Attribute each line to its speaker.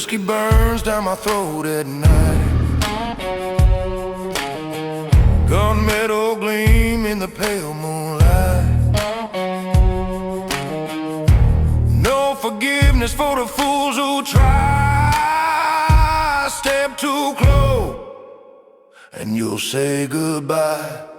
Speaker 1: whiskey burns down my throat at night. Gunmetal gleam in the pale moonlight. No forgiveness for the fools who try. Step too close and you'll say goodbye.